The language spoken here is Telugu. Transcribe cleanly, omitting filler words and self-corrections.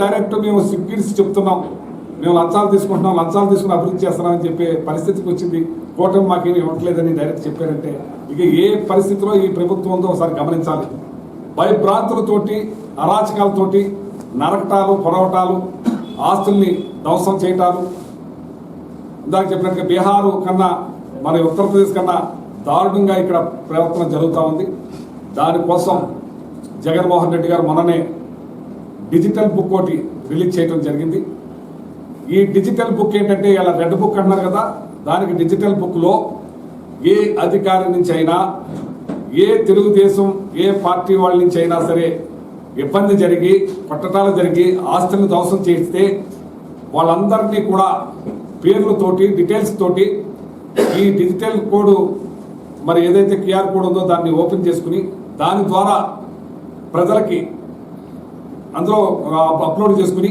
డైరెక్ట్ మేము సిగ్గిరిసి చెప్తున్నాం, మేము లంచాలు తీసుకుని అభివృద్ధి చేస్తున్నామని చెప్పే పరిస్థితికి వచ్చింది. కూటమి మాకేమి ఇవ్వట్లేదని డైరెక్ట్ చెప్పారంటే ఇక ఏ పరిస్థితిలో ఈ ప్రభుత్వం ఉందో ఒకసారి గమనించాలి. భయభ్రాంతులతోటి, అరాచకాలతోటి నరకటాలు, పొరవటాలు, ఆస్తుల్ని ధ్వంసం చేయటాలు, ఇందాక చెప్పినట్టుగా బీహారు కన్నా మన ఉత్తరప్రదేశ్ కన్నా దారుణంగా ఇక్కడ ప్రవర్తన జరుగుతూ ఉంది. దానికోసం జగన్మోహన్ రెడ్డి గారు మొన్ననే డిజిటల్ బుక్ ఒకటి రిలీజ్ చేయడం జరిగింది. ఈ డిజిటల్ బుక్ ఏంటంటే ఇలా రెడ్ బుక్ అంటున్నారు కదా, దానికి డిజిటల్ బుక్లో ఏ అధికారి నుంచి అయినా, ఏ తెలుగుదేశం ఏ పార్టీ వాళ్ళ నుంచి అయినా సరే ఇబ్బంది జరిగి, పట్టటాలు జరిగి, ఆస్తులను ధ్వంసం చేస్తే వాళ్ళందరినీ కూడా పేర్లతోటి, డీటెయిల్స్ తోటి ఈ డిజిటల్ కోడ్ మరి ఏదైతే క్యూఆర్ కోడ్ ఉందో దాన్ని ఓపెన్ చేసుకుని దాని ద్వారా ప్రజలకి అందులో అప్లోడ్ చేసుకుని